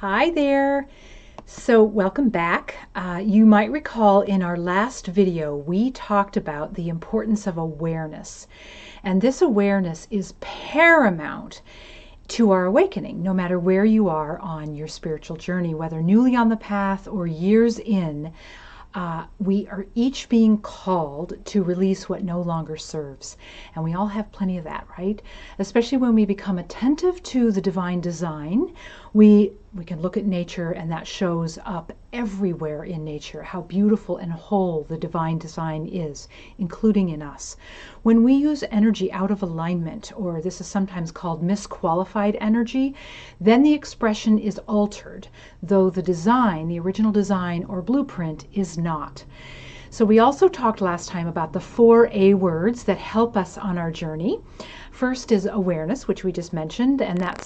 Hi there. So welcome back. You might recall in our last video we talked about the importance of awareness, and this awareness is paramount to our awakening, no matter where you are on your spiritual journey, whether newly on the path or years in. We are each being called to release what no longer serves. And we all have plenty of that, right? Especially when we become attentive to the divine design, we can look at nature, and that shows up everywhere in nature, how beautiful and whole the divine design is, including in us. When we use energy out of alignment, or this is sometimes called misqualified energy, then the expression is altered, though the design, the original design or blueprint, is not. So we also talked last time about the 4 A words that help us on our journey. First is awareness, which we just mentioned, and that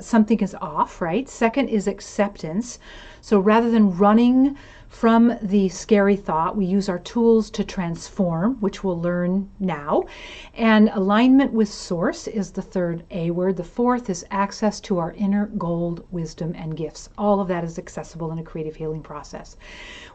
something is off, right? Second is acceptance. So rather than running from the scary thought, we use our tools to transform, which we'll learn now. And alignment with source is the 3rd A word. The 4th is access to our inner gold, wisdom, and gifts. All of that is accessible in a creative healing process.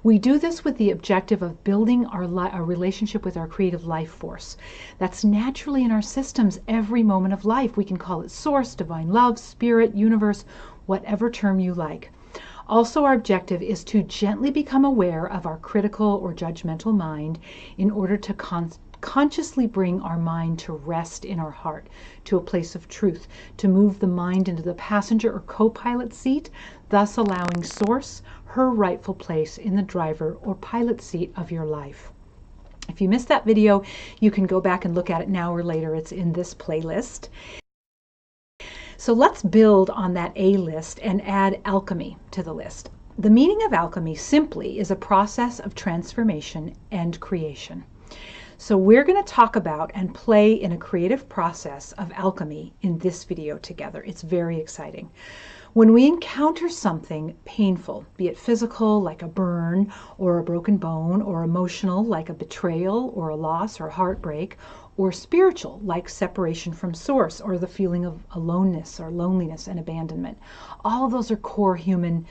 We do this with the objective of building our relationship with our creative life force. That's naturally in our systems every moment of life. We can call it source, divine love, spirit, universe, whatever term you like. Also, our objective is to gently become aware of our critical or judgmental mind in order to consciously bring our mind to rest in our heart, to a place of truth, to move the mind into the passenger or co-pilot seat, thus allowing source her rightful place in the driver or pilot seat of your life. If you missed that video, you can go back and look at it now or later. It's in this playlist. So let's build on that A list and add alchemy to the list. The meaning of alchemy simply is a process of transformation and creation. So we're going to talk about and play in a creative process of alchemy in this video together. It's very exciting. When we encounter something painful, be it physical, like a burn or a broken bone, or emotional, like a betrayal or a loss or heartbreak, or spiritual, like separation from source or the feeling of aloneness or loneliness and abandonment, all of those are core human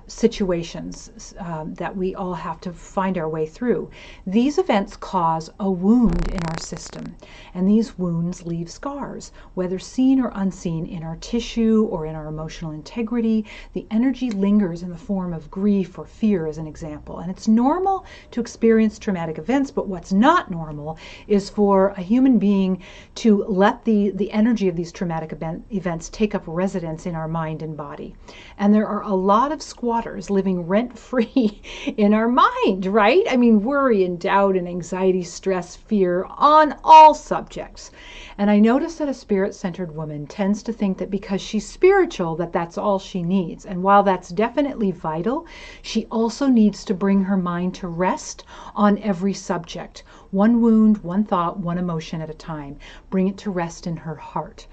situations that we all have to find our way through. These events cause a wound in our system, and these wounds leave scars, whether seen or unseen, in our tissue or in our emotional integrity. The energy lingers in the form of grief or fear, as an example. And it's normal to experience traumatic events, but what's not normal is for a human being to let the energy of these traumatic events take up residence in our mind and body. And there are a lot of squatters living rent-free in our mind, right? I mean, worry and doubt and anxiety, stress, fear on all subjects. And I notice that a spirit-centered woman tends to think that because she's spiritual, that that's all she needs. And while that's definitely vital, she also needs to bring her mind to rest on every subject. One wound, one thought, one emotion at a time. Bring it to rest in her heart.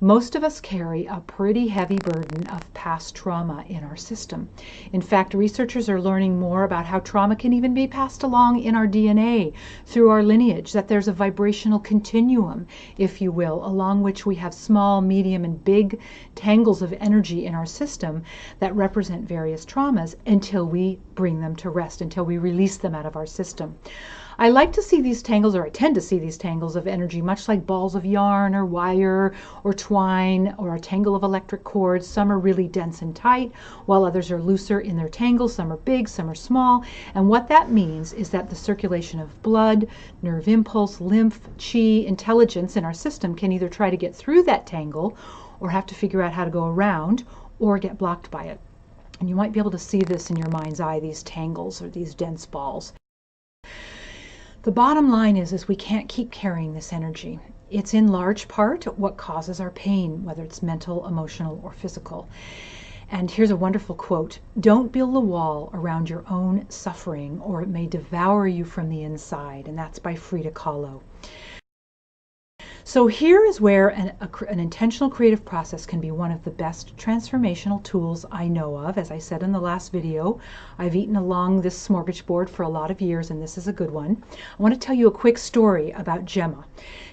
Most of us carry a pretty heavy burden of past trauma in our system. In fact, researchers are learning more about how trauma can even be passed along in our DNA through our lineage, that there's a vibrational continuum, if you will, along which we have small, medium, and big tangles of energy in our system that represent various traumas until we bring them to rest, until we release them out of our system. I like to see these tangles, or I tend to see these tangles of energy, much like balls of yarn or wire or twine or a tangle of electric cords. Some are really dense and tight, while others are looser in their tangles. Some are big, some are small. And what that means is that the circulation of blood, nerve impulse, lymph, chi, intelligence in our system can either try to get through that tangle or have to figure out how to go around or get blocked by it. And you might be able to see this in your mind's eye, these tangles or these dense balls. The bottom line is we can't keep carrying this energy. It's in large part what causes our pain, whether it's mental, emotional, or physical. And here's a wonderful quote: "Don't build a wall around your own suffering, or it may devour you from the inside." And that's by Frida Kahlo. So here is where an intentional creative process can be one of the best transformational tools I know of. As I said in the last video, I've eaten along this smorgasbord for a lot of years, and this is a good one. I want to tell you a quick story about Gemma.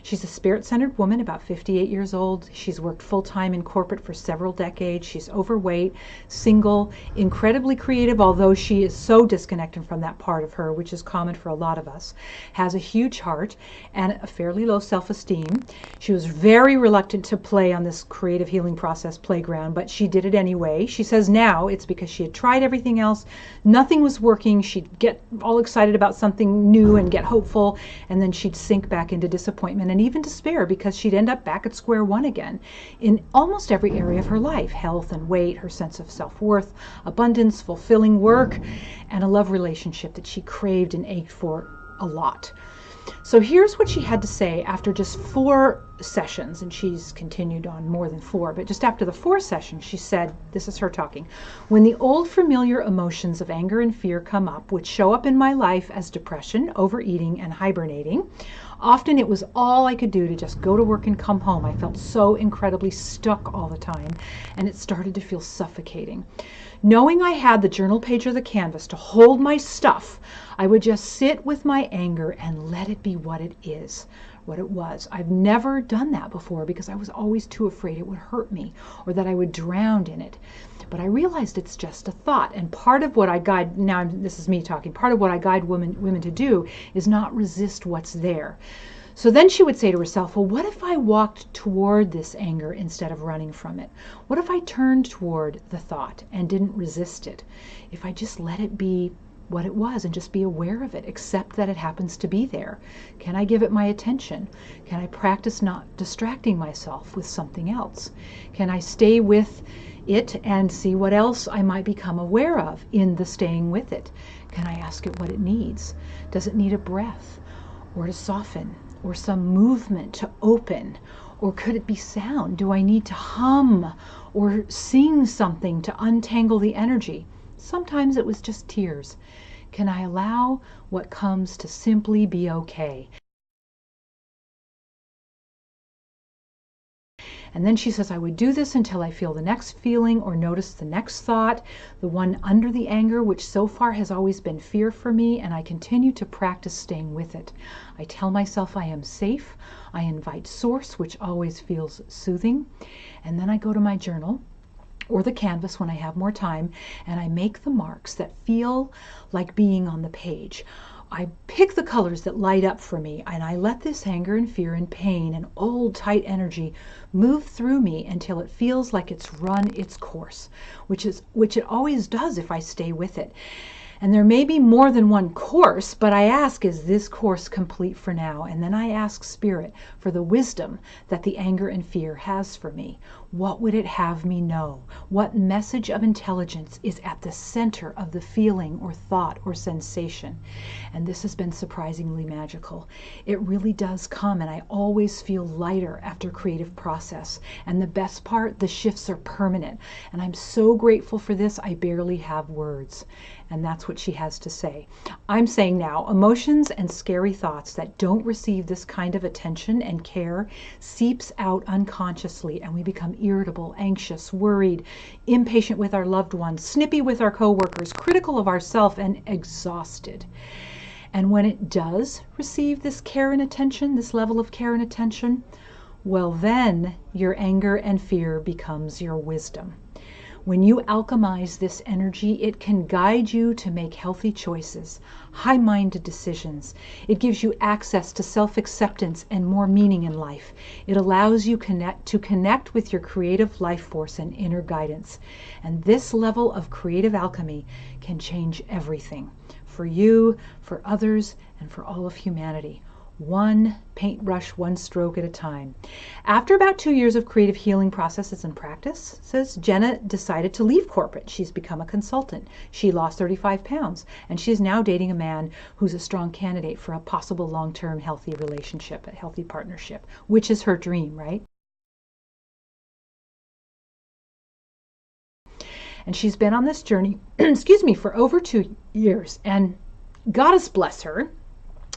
She's a spirit-centered woman, about 58 years old. She's worked full-time in corporate for several decades. She's overweight, single, incredibly creative, although she is so disconnected from that part of her, which is common for a lot of us. Has a huge heart and a fairly low self-esteem. She was very reluctant to play on this creative healing process playground, but she did it anyway. She says now it's because she had tried everything else. Nothing was working. She'd get all excited about something new and get hopeful, and then she'd sink back into disappointment and even despair because she'd end up back at square one again in almost every area of her life: health and weight, her sense of self-worth, abundance, fulfilling work, and a love relationship that she craved and ached for a lot. So here's what she had to say after just 4 sessions, and she's continued on more than 4, but just after the 4th session, she said, this is her talking, "When the old familiar emotions of anger and fear come up, which show up in my life as depression, overeating, and hibernating, often it was all I could do to just go to work and come home. I felt so incredibly stuck all the time, and it started to feel suffocating. Knowing I had the journal page or the canvas to hold my stuff, I would just sit with my anger and let it be what it is, what it was. I've never done that before because I was always too afraid it would hurt me or that I would drown in it. But I realized it's just a thought, and part of what I guide, now this is me talking, part of what I guide women to do is not resist what's there. So then she would say to herself, well, what if I walked toward this anger instead of running from it? What if I turned toward the thought and didn't resist it? If I just let it be what it was and just be aware of it, accept that it happens to be there. Can I give it my attention? Can I practice not distracting myself with something else? Can I stay with it and see what else I might become aware of in the staying with it? Can I ask it what it needs? Does it need a breath or to soften or some movement to open? Or could it be sound? Do I need to hum or sing something to untangle the energy? Sometimes it was just tears. Can I allow what comes to simply be okay? And then she says, I would do this until I feel the next feeling or notice the next thought, the one under the anger, which so far has always been fear for me, and I continue to practice staying with it. I tell myself I am safe. I invite source, which always feels soothing. And then I go to my journal or the canvas when I have more time, and I make the marks that feel like being on the page. I pick the colors that light up for me, and I let this anger and fear and pain and old tight energy move through me until it feels like it's run its course, which it always does if I stay with it. And there may be more than one course, but I ask, is this course complete for now? And then I ask Spirit for the wisdom that the anger and fear has for me. What would it have me know? What message of intelligence is at the center of the feeling or thought or sensation? And this has been surprisingly magical. It really does come, and I always feel lighter after creative process. And the best part, the shifts are permanent. And I'm so grateful for this, I barely have words. And that's what she has to say. I'm saying now, emotions and scary thoughts that don't receive this kind of attention and care seeps out unconsciously, and we become irritable, anxious, worried, impatient with our loved ones, snippy with our coworkers, critical of ourselves, and exhausted. And when it does receive this care and attention, this level of care and attention, well then your anger and fear becomes your wisdom. When you alchemize this energy, it can guide you to make healthy choices, high-minded decisions. It gives you access to self-acceptance and more meaning in life. It allows you to connect with your creative life force and inner guidance. And this level of creative alchemy can change everything for you, for others, and for all of humanity. One paintbrush, one stroke at a time. After about 2 years of creative healing processes and practice, says Jenna decided to leave corporate. She's become a consultant. She lost 35 pounds, and she's now dating a man who's a strong candidate for a possible long-term healthy relationship, a healthy partnership, which is her dream, right? And she's been on this journey, excuse me, for over 2 years. And goddess bless her,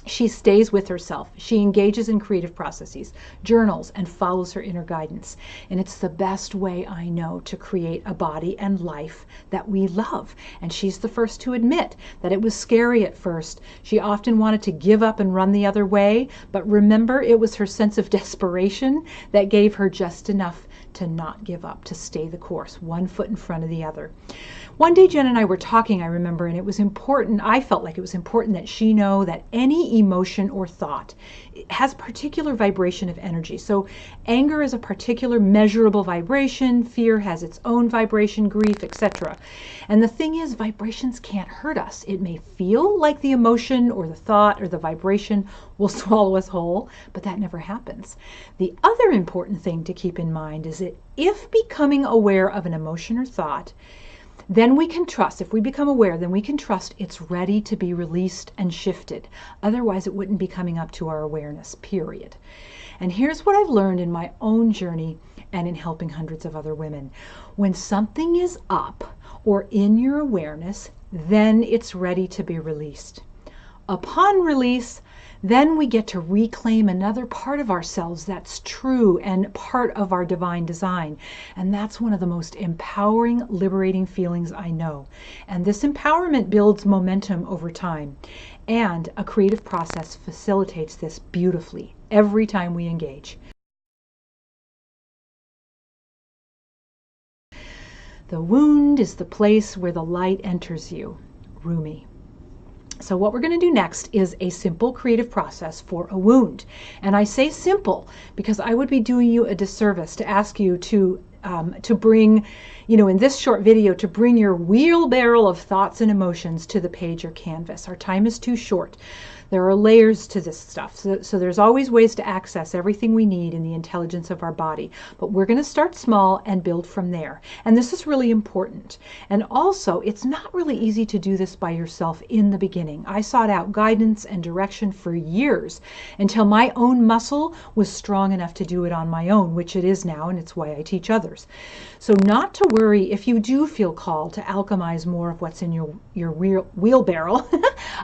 She stays with herself. She engages in creative processes, journals, and follows her inner guidance. And it's the best way I know to create a body and life that we love. And she's the first to admit that it was scary at first. She often wanted to give up and run the other way. But remember, it was her sense of desperation that gave her just enough to not give up, to stay the course, one foot in front of the other. One day Jen and I were talking, I remember, and it was important, I felt like it was important that she know that any emotion or thought has particular vibration of energy. So anger is a particular measurable vibration, fear has its own vibration, grief, etc. And the thing is, vibrations can't hurt us. It may feel like the emotion or the thought or the vibration will swallow us whole, but that never happens. The other important thing to keep in mind is that if becoming aware of an emotion or thought, then we can trust, if we become aware, then we can trust it's ready to be released and shifted. Otherwise, it wouldn't be coming up to our awareness, period. And here's what I've learned in my own journey and in helping hundreds of other women. When something is up or in your awareness, then it's ready to be released. Upon release, then we get to reclaim another part of ourselves that's true and part of our divine design. And that's one of the most empowering, liberating feelings I know. And this empowerment builds momentum over time. And a creative process facilitates this beautifully every time we engage. The wound is the place where the light enters you. Rumi. So what we're going to do next is a simple creative process for a wound. And I say simple because I would be doing you a disservice to ask you to bring, in this short video, to bring your wheelbarrow of thoughts and emotions to the page or canvas. Our time is too short. There are layers to this stuff. So there's always ways to access everything we need in the intelligence of our body. But we're going to start small and build from there. And this is really important. And also, it's not really easy to do this by yourself in the beginning. I sought out guidance and direction for years until my own muscle was strong enough to do it on my own, which it is now, and it's why I teach others. So not to worry if you do feel called to alchemize more of what's in your wheelbarrow.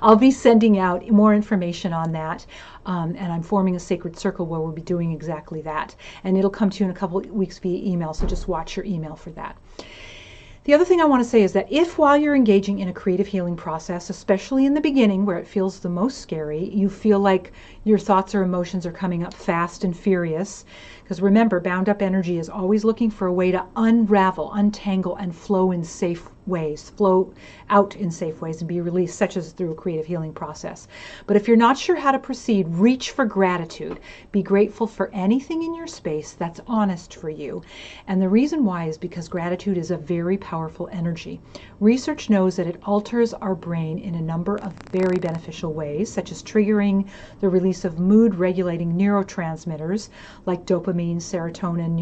I'll be sending out more information on that, and I'm forming a sacred circle where we'll be doing exactly that. And it'll come to you in a couple of weeks via email, so just watch your email for that. The other thing I want to say is that if while you're engaging in a creative healing process, especially in the beginning where it feels the most scary, you feel like your thoughts or emotions are coming up fast and furious, because remember, bound up energy is always looking for a way to unravel, untangle, and flow in safe ways, flow out in safe ways and be released, such as through a creative healing process. But if you're not sure how to proceed, reach for gratitude. Be grateful for anything in your space that's honest for you. And the reason why is because gratitude is a very powerful energy. Research knows that it alters our brain in a number of very beneficial ways, such as triggering the release of mood-regulating neurotransmitters like dopamine, serotonin,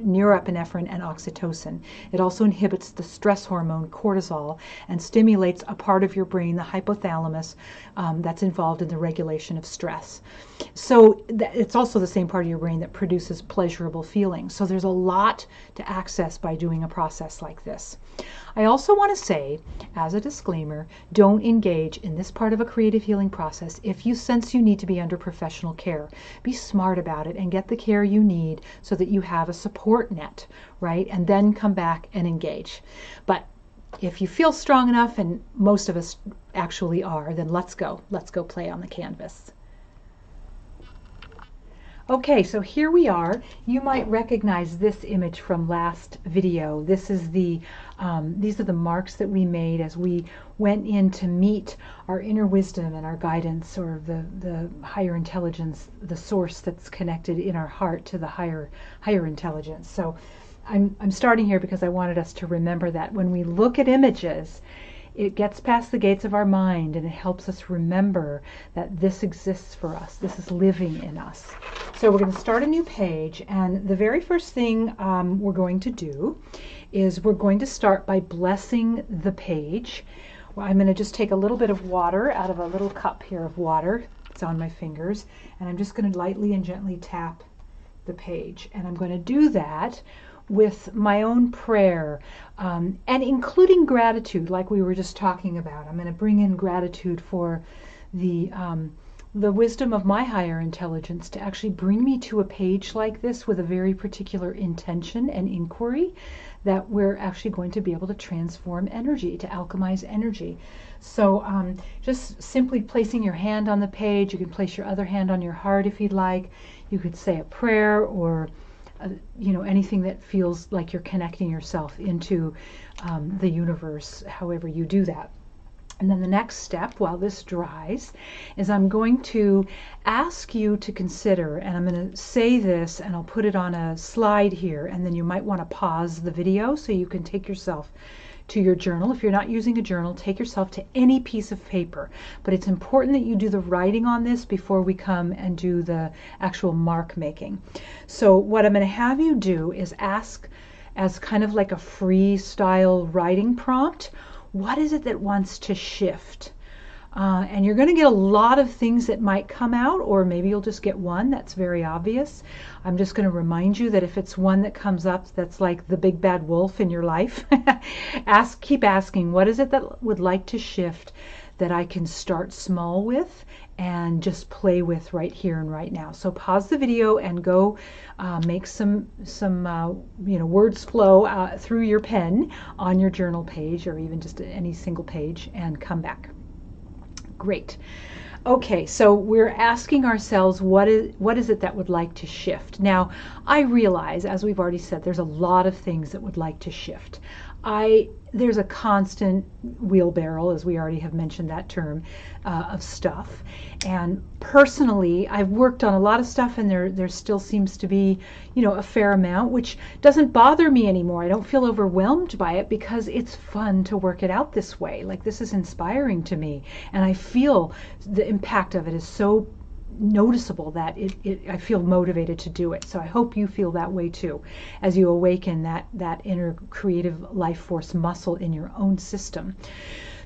norepinephrine, and oxytocin. It also inhibits the stress hormone cortisol and stimulates a part of your brain, the hypothalamus, that's involved in the regulation of stress. So it's also the same part of your brain that produces pleasurable feelings. So there's a lot to access by doing a process like this. I also want to say, as a disclaimer, don't engage in this part of a creative healing process if you sense you need to be under professional care. Be smart about it and get the care you need so that you have a support net, right? And then come back and engage. But if you feel strong enough, and most of us actually are, then let's go. Let's go play on the canvas. Okay, so here we are. You might recognize this image from last video. This is these are the marks that we made as we went in to meet our inner wisdom and our guidance, or the higher intelligence, the source that's connected in our heart to the higher intelligence. So I'm starting here because I wanted us to remember that when we look at images, it gets past the gates of our mind and it helps us remember that this exists for us. This is living in us. So we're going to start a new page, and the very first thing we're going to do is we're going to start by blessing the page. Well, I'm going to just take a little bit of water out of a little cup here of water. It's on my fingers, and I'm just going to lightly and gently tap the page. And I'm going to do that with my own prayer, and including gratitude, like we were just talking about. I'm going to bring in gratitude for the the wisdom of my higher intelligence to actually bring me to a page like this with a very particular intention and inquiry, that we're actually going to be able to transform energy, to alchemize energy. So just simply placing your hand on the page, you can place your other hand on your heart if you'd like. You could say a prayer or anything that feels like you're connecting yourself into the universe, however you do that. And then the next step, while this dries, is I'm going to ask you to consider, and I'm going to say this, and I'll put it on a slide here, and then you might want to pause the video so you can take yourself to your journal. If you're not using a journal, take yourself to any piece of paper. But it's important that you do the writing on this before we come and do the actual mark making. So what I'm going to have you do is ask, as kind of like a freestyle writing prompt, what is it that wants to shift? And you're going to get a lot of things that might come out, or maybe you'll just get one that's very obvious. I'm just going to remind you that if it's one that comes up that's like the big bad wolf in your life, keep asking, what is it that would like to shift that I can start small with and just play with right here and right now. So pause the video and go make some words flow through your pen on your journal page, or even just any single page, and come back. Great. Okay, so we're asking ourselves, what is it that would like to shift? Now, I realize, as we've already said, there's a lot of things that would like to shift. There's a constant wheelbarrow, as we already have mentioned that term, of stuff. And personally, I've worked on a lot of stuff, and there still seems to be, a fair amount, which doesn't bother me anymore. I don't feel overwhelmed by it because it's fun to work it out this way. Like, this is inspiring to me, and I feel the impact of it is so noticeable that I feel motivated to do it. So I hope you feel that way too, as you awaken that inner creative life force muscle in your own system.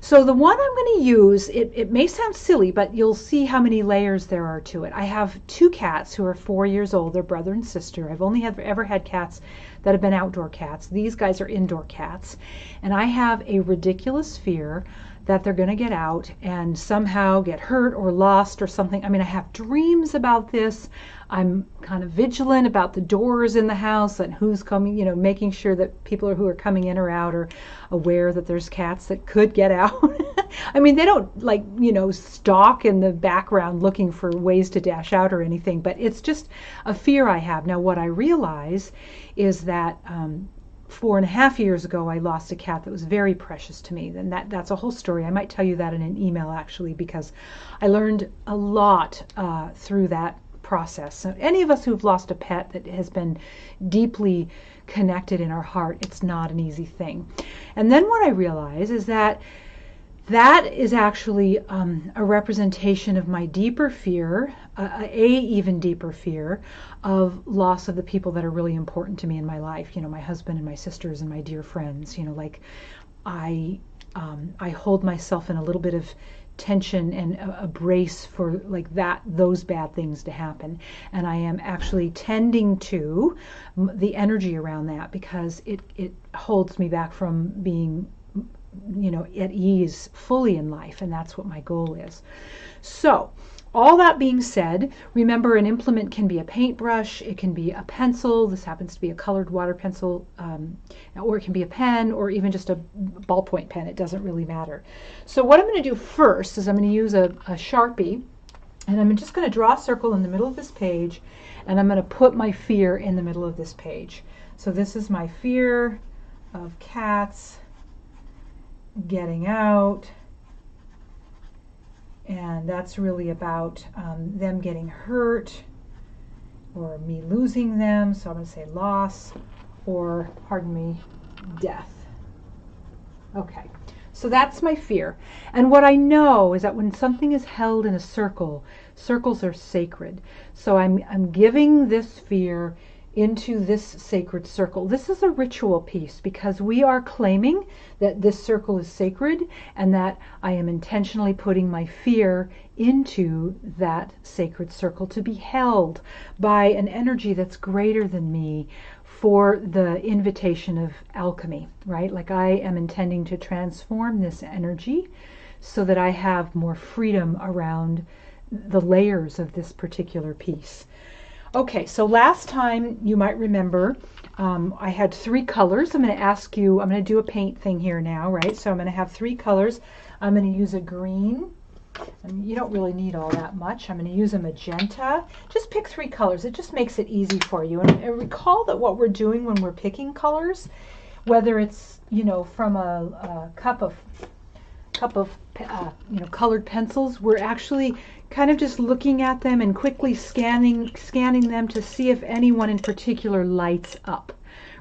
So the one I'm going to use, it may sound silly, but you'll see how many layers there are to it. I have two cats who are 4 years old. They're brother and sister. I've only ever had cats that have been outdoor cats. These guys are indoor cats. And I have a ridiculous fear that they're going to get out and somehow get hurt or lost or something. I mean, I have dreams about this. I'm kind of vigilant about the doors in the house and who's coming, making sure that people who are coming in or out are aware that there's cats that could get out. I mean, they don't stalk in the background looking for ways to dash out or anything, but it's just a fear I have. Now, what I realize is that 4.5 years ago, I lost a cat that was very precious to me. And that's a whole story. I might tell you that in an email, actually, because I learned a lot through that process. So any of us who've lost a pet that has been deeply connected in our heart, it's not an easy thing. And then what I realize is that is actually a representation of my deeper fear, even deeper fear of loss of the people that are really important to me in my life. My husband and my sisters and my dear friends. I hold myself in a little bit of tension and a brace for those bad things to happen, and I am actually tending to the energy around that because it holds me back from being at ease fully in life, and that's what my goal is. So all that being said, remember, an implement can be a paintbrush, it can be a pencil, this happens to be a colored water pencil, or it can be a pen, or even just a ballpoint pen. It doesn't really matter. So what I'm going to do first is I'm going to use a Sharpie, and I'm just going to draw a circle in the middle of this page, and I'm going to put my fear in the middle of this page. So this is my fear of cats getting out, and that's really about them getting hurt or me losing them. So I'm going to say loss, or pardon me, death. Okay, so that's my fear. And what I know is that when something is held in a circle, circles are sacred. So I'm giving this fear into this sacred circle. This is a ritual piece because we are claiming that this circle is sacred and that I am intentionally putting my fear into that sacred circle to be held by an energy that's greater than me for the invitation of alchemy, right? Like, I am intending to transform this energy so that I have more freedom around the layers of this particular piece. Okay, so last time you might remember I had 3 colors. I'm going to ask you, I'm going to do a paint thing here now, right? So I'm going to have 3 colors. I'm going to use a green. And you don't really need all that much. I'm going to use a magenta. Just pick 3 colors. It just makes it easy for you. And recall that what we're doing when we're picking colors, whether it's, you know, from a cup of you know, colored pencils, we're actually kind of just looking at them and quickly scanning them to see if anyone in particular lights up,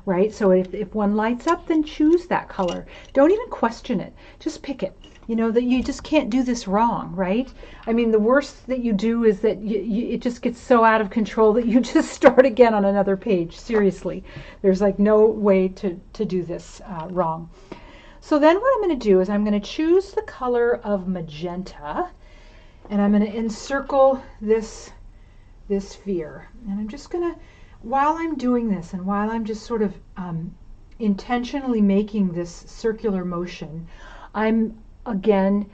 right? So if one lights up, then choose that color. Don't even question it. Just pick it. You know that you just can't do this wrong, right? I mean, the worst that you do is that it just gets so out of control that you just start again on another page. Seriously, there's like no way to do this wrong. So then what I'm going to do is I'm going to choose the color of magenta, and I'm going to encircle this sphere. And I'm just going to, while I'm doing this and while I'm just sort of intentionally making this circular motion, I'm again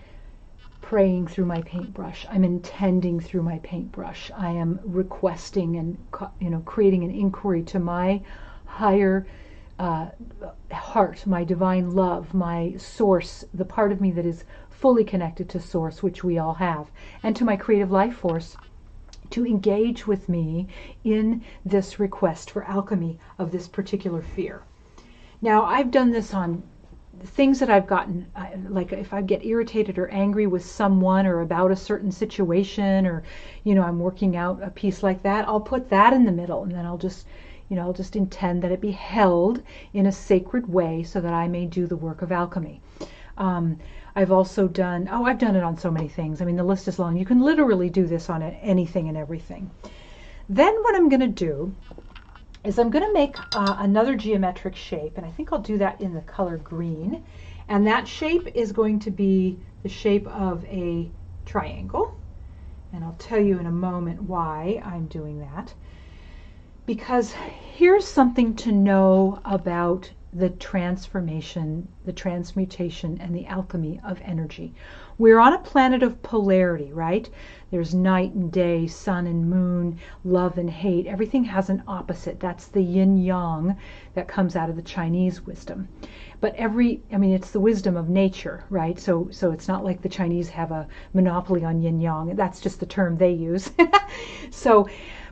praying through my paintbrush. I'm intending through my paintbrush. I am requesting and, you know, creating an inquiry to my higher heart, my divine love, my source, the part of me that is fully connected to source, which we all have, and to my creative life force, to engage with me in this request for alchemy of this particular fear. Now, I've done this on things that I've gotten, like if I get irritated or angry with someone or about a certain situation, or, you know, I'm working out a piece like that, I'll put that in the middle, and then I'll just, you know, I'll just intend that it be held in a sacred way so that I may do the work of alchemy. I've also done, I've done it on so many things. I mean, the list is long. You can literally do this on anything and everything. Then what I'm going to do is I'm going to make another geometric shape, and I think I'll do that in the color green. And that shape is going to be the shape of a triangle. And I'll tell you in a moment why I'm doing that. Because here's something to know about the transformation, the transmutation, and the alchemy of energy. We're on a planet of polarity, right? There's night and day, sun and moon, love and hate. Everything has an opposite. That's the yin-yang that comes out of the Chinese wisdom. But I mean, it's the wisdom of nature, right? So it's not like the Chinese have a monopoly on yin-yang. That's just the term they use.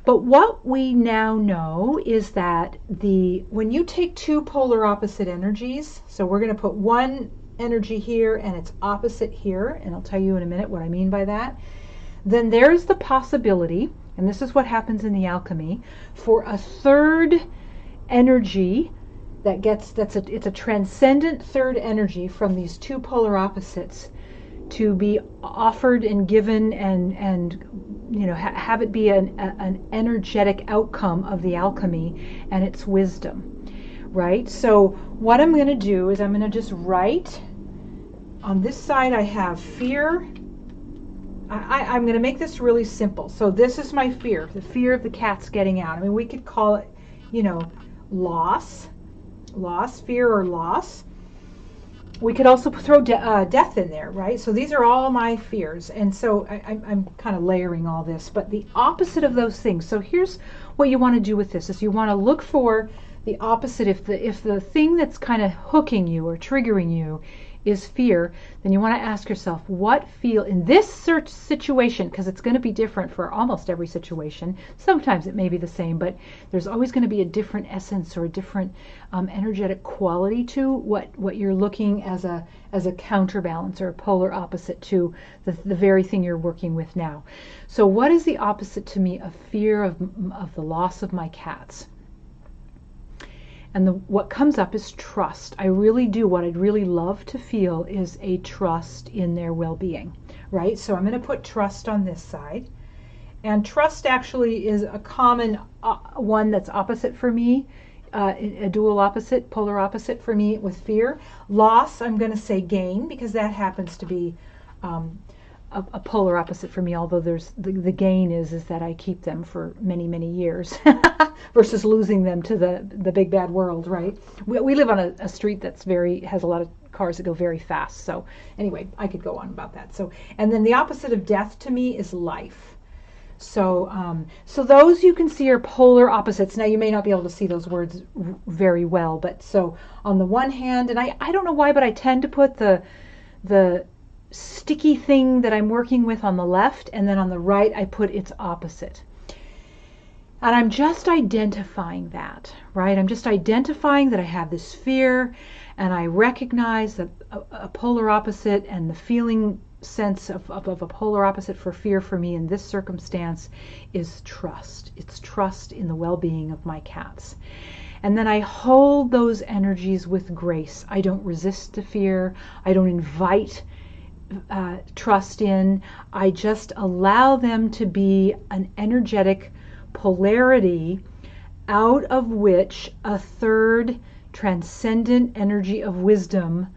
But what we now know is that when you take 2 polar opposite energies, so we're going to put one energy here and its opposite here, and I'll tell you in a minute what I mean by that, then there's the possibility, and this is what happens in the alchemy, for a third energy it's a transcendent third energy from these 2 polar opposites to be offered and given and you know, have it be an energetic outcome of the alchemy and its wisdom, right? So what I'm going to do is I'm going to just write on this side. I have fear. I'm going to make this really simple. So this is my fear, the fear of the cats getting out. I mean, we could call it, you know, fear or loss. We could also throw death in there, right? So these are all my fears. And so I'm kind of layering all this. But the opposite of those things. So here's what you want to do with this. Is you want to look for the opposite. If the thing that's kind of hooking you or triggering you is fear, then you want to ask yourself, what feel in this situation, because it's going to be different for almost every situation. Sometimes it may be the same, but there's always going to be a different essence or a different energetic quality to what you're looking as a counterbalance or a polar opposite to the very thing you're working with now. So what is the opposite to me of fear of the loss of my cats? And what comes up is trust. I really do. What I'd really love to feel is a trust in their well-being, right? So I'm going to put trust on this side. And trust actually is a common one that's opposite for me, a dual opposite, polar opposite for me with fear. Loss, I'm going to say gain, because that happens to be a polar opposite for me, although there's the gain is that I keep them for many, many years versus losing them to the big bad world, right? We live on a street that's has a lot of cars that go very fast. So anyway, I could go on about that. So, and then the opposite of death to me is life. So, so those you can see are polar opposites. Now you may not be able to see those words very well, but so on the one hand, and I don't know why, but I tend to put the sticky thing that I'm working with on the left, and then on the right I put its opposite. And I'm just identifying that, right? I'm just identifying that I have this fear, and I recognize that a polar opposite and the feeling sense of a polar opposite for fear for me in this circumstance is trust. It's trust in the well-being of my cats. And then I hold those energies with grace. I don't resist the fear. I don't invite trust in. I just allow them to be an energetic polarity out of which a third transcendent energy of wisdom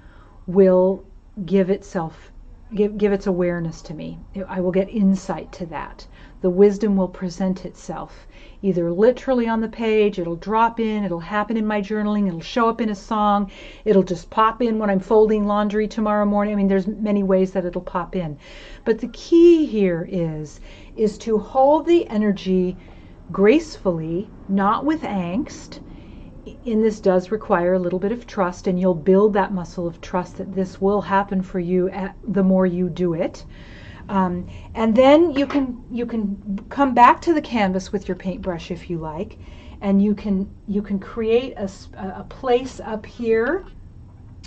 will give itself, give its awareness to me. I will get insight to that. The wisdom will present itself, either literally on the page, it'll drop in, it'll happen in my journaling, it'll show up in a song, it'll just pop in when I'm folding laundry tomorrow morning. I mean, there's many ways that it'll pop in. But the key here is to hold the energy gracefully, not with angst. And this does require a little bit of trust, and you'll build that muscle of trust that this will happen for you the more you do it. And then you can come back to the canvas with your paintbrush if you like, and you can create a place up here.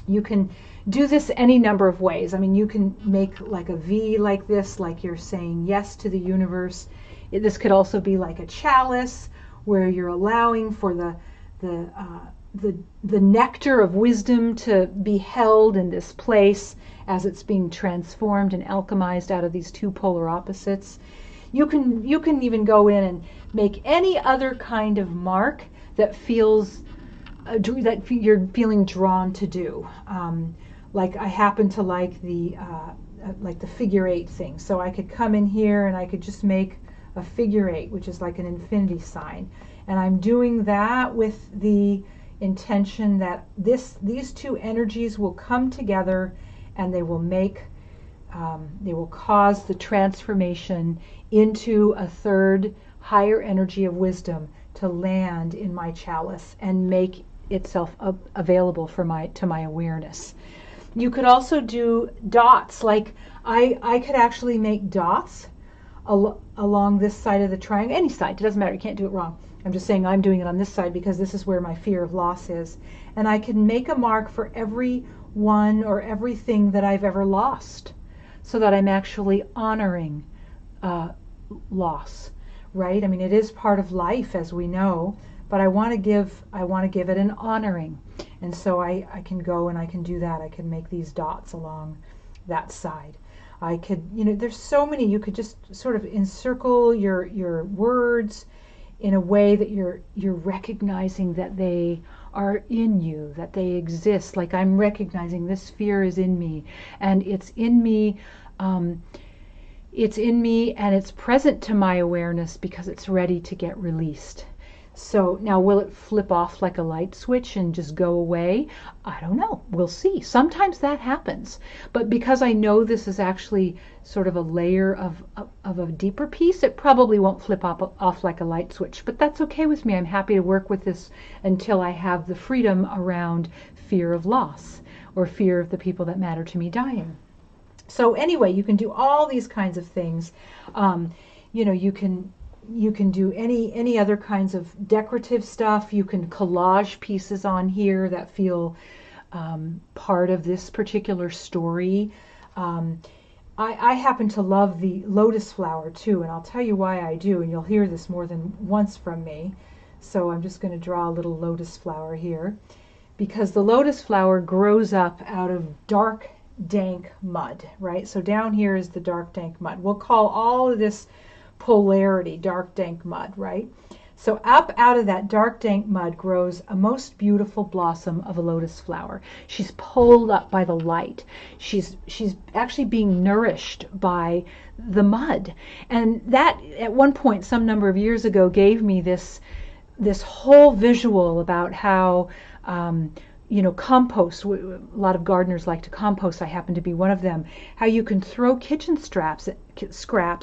You can do this any number of ways. I mean, you can make like a V like this, like you're saying yes to the universe. This could also be like a chalice where you're allowing for the nectar of wisdom to be held in this place as it's being transformed and alchemized out of these two polar opposites. You can even go in and make any other kind of mark that feels that you're feeling drawn to do. Like I happen to like the figure eight thing, so I could come in here and I could just make a figure eight, which is like an infinity sign, and I'm doing that with the intention that these two energies will come together and they will cause the transformation into a third higher energy of wisdom to land in my chalice and make itself available to my awareness. You could also do dots, like I could actually make dots along this side of the triangle, any side, it doesn't matter, you can't do it wrong. I'm just saying I'm doing it on this side because this is where my fear of loss is. And I can make a mark for every one or everything that I've ever lost, so that I'm actually honoring loss, right? I mean, it is part of life, as we know, but I want to give it an honoring. And so I can go and I can do that. I can make these dots along that side. I could, there's so many, you could just sort of encircle your words in a way that you're recognizing that they are in you, that they exist. Like I'm recognizing this fear is in me, and it's in me, and it's present to my awareness because it's ready to get released. So now, will it flip off like a light switch and just go away? I don't know. We'll see. Sometimes that happens. But because I know this is actually sort of a layer of a deeper piece, it probably won't flip off like a light switch. But that's okay with me. I'm happy to work with this until I have the freedom around fear of loss or fear of the people that matter to me dying. So anyway, you can do all these kinds of things. You can do any other kinds of decorative stuff. You can collage pieces on here that feel part of this particular story. I happen to love the lotus flower too, and I'll tell you why I do, and you'll hear this more than once from me. So I'm just going to draw a little lotus flower here, because the lotus flower grows up out of dark, dank mud, right? So down here is the dark, dank mud. We'll call all of this polarity dark, dank mud, right? So up out of that dark, dank mud grows a most beautiful blossom of a lotus flower. She's pulled up by the light. She's actually being nourished by the mud. And that, at one point, some number of years ago, gave me this whole visual about how compost. A lot of gardeners like to compost. I happen to be one of them. How you can throw kitchen scraps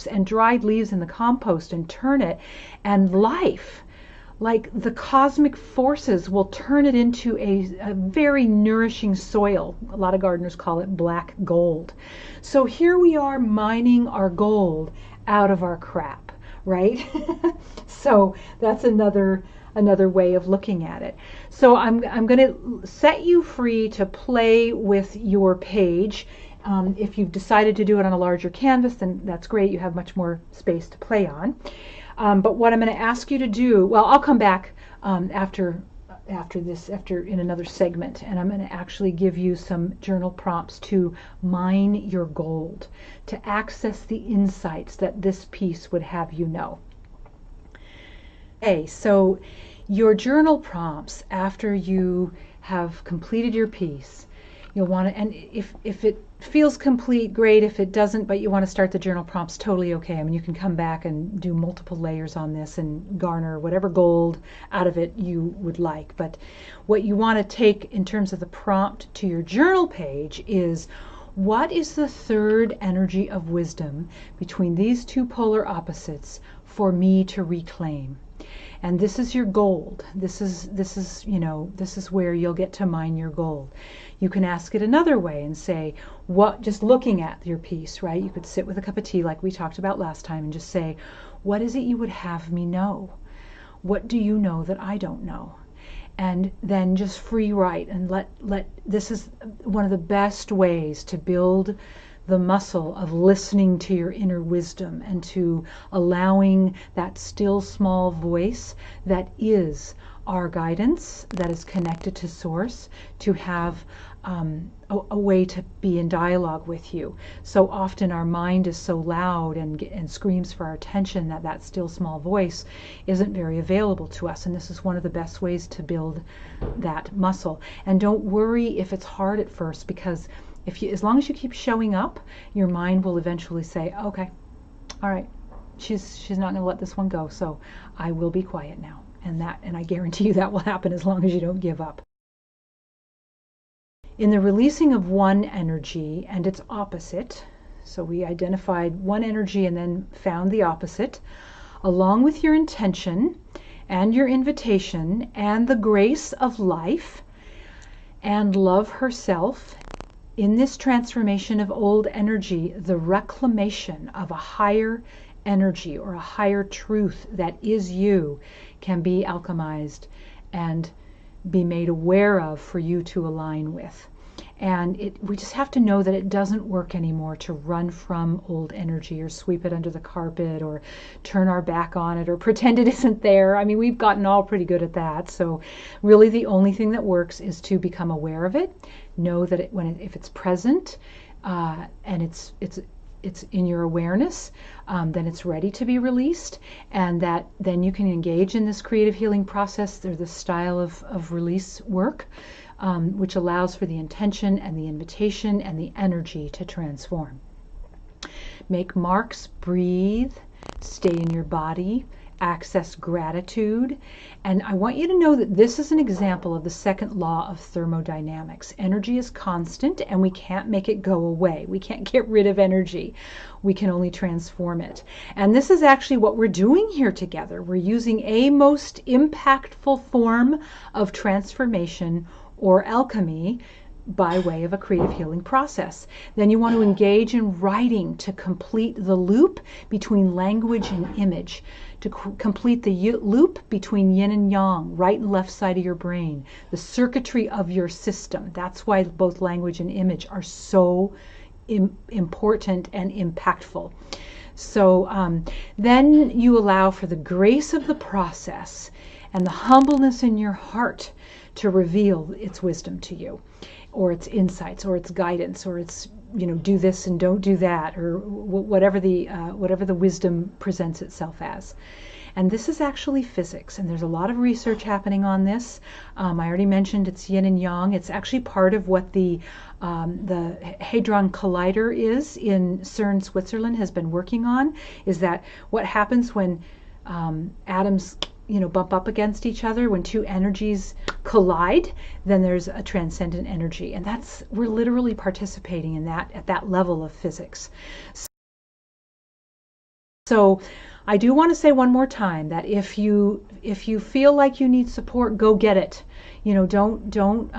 and dried leaves in the compost and turn it, and life, like the cosmic forces, will turn it into a very nourishing soil. A lot of gardeners call it black gold. So here we are mining our gold out of our crap, right? So that's another way of looking at it. So I'm going to set you free to play with your page. If you've decided to do it on a larger canvas, then that's great. You have much more space to play on. But what I'm going to ask you to do, well, I'll come back after in another segment, and I'm going to actually give you some journal prompts to mine your gold, to access the insights that this piece would have you know. Okay, so your journal prompts, after you have completed your piece, you'll want to, and if it feels complete, great. If it doesn't, but you want to start the journal prompts, totally okay. I mean, you can come back and do multiple layers on this and garner whatever gold out of it you would like. But what you want to take in terms of the prompt to your journal page is, what is the third energy of wisdom between these two polar opposites for me to reclaim? And this is your gold. This is where you'll get to mine your gold. You can ask it another way and say, just looking at your piece, right? You could sit with a cup of tea like we talked about last time and just say, what is it you would have me know? What do you know that I don't know? And then just free write and this is one of the best ways to build the muscle of listening to your inner wisdom and to allowing that still small voice that is our guidance, that is connected to source, to have a way to be in dialogue with you. So often our mind is so loud and screams for our attention that still small voice isn't very available to us. And this is one of the best ways to build that muscle. And don't worry if it's hard at first, because as long as you keep showing up, your mind will eventually say, okay, all right, she's not going to let this one go, so I will be quiet now. And I guarantee you that will happen as long as you don't give up. In the releasing of one energy and its opposite, so we identified one energy and then found the opposite, along with your intention and your invitation and the grace of life and love herself, in this transformation of old energy, the reclamation of a higher energy or a higher truth that is you can be alchemized and be made aware of for you to align with. And we just have to know that it doesn't work anymore to run from old energy or sweep it under the carpet or turn our back on it or pretend it isn't there. I mean, we've gotten all pretty good at that. So really the only thing that works is to become aware of it, know that if it's present and it's in your awareness, then it's ready to be released, and that then you can engage in this creative healing process or this style of release work, which allows for the intention and the invitation and the energy to transform. Make marks, breathe, stay in your body, access gratitude. And I want you to know that this is an example of the second law of thermodynamics. Energy is constant and we can't make it go away. We can't get rid of energy. We can only transform it. And this is actually what we're doing here together. We're using a most impactful form of transformation or alchemy by way of a creative healing process. Then you want to engage in writing to complete the loop between language and image, to complete the loop between yin and yang, right and left side of your brain, the circuitry of your system. That's why both language and image are so important and impactful. So then you allow for the grace of the process and the humbleness in your heart to reveal its wisdom to you, or its insights, or its guidance, or its, do this and don't do that, or whatever the wisdom presents itself as. And this is actually physics, and there's a lot of research happening on this. I already mentioned it's yin and yang. It's actually part of what the Hadron Collider is in CERN, Switzerland, has been working on, is that what happens when atoms bump up against each other, when two energies collide, then there's a transcendent energy, and we're literally participating in that at that level of physics. So I do want to say one more time that if you feel like you need support, go get it. Don't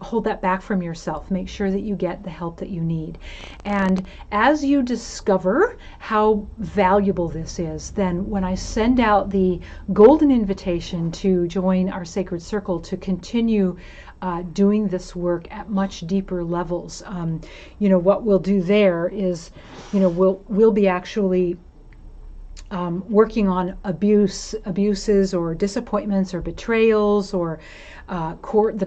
hold that back from yourself. Make sure that you get the help that you need. And as you discover how valuable this is, then when I send out the golden invitation to join our sacred circle to continue doing this work at much deeper levels, what we'll do there is, we'll be actually working on abuses or disappointments or betrayals, or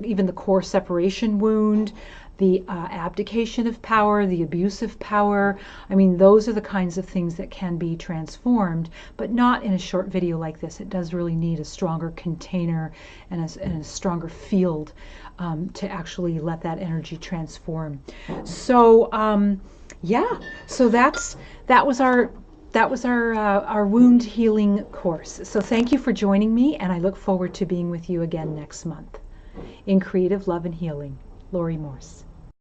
even the core separation wound, the abdication of power, the abuse of power. I mean, those are the kinds of things that can be transformed, but not in a short video like this. It does really need a stronger container and a stronger field to actually let that energy transform. So yeah, so that was our wound healing course. So thank you for joining me, and I look forward to being with you again next month. In creative love and healing, Laurie Morse.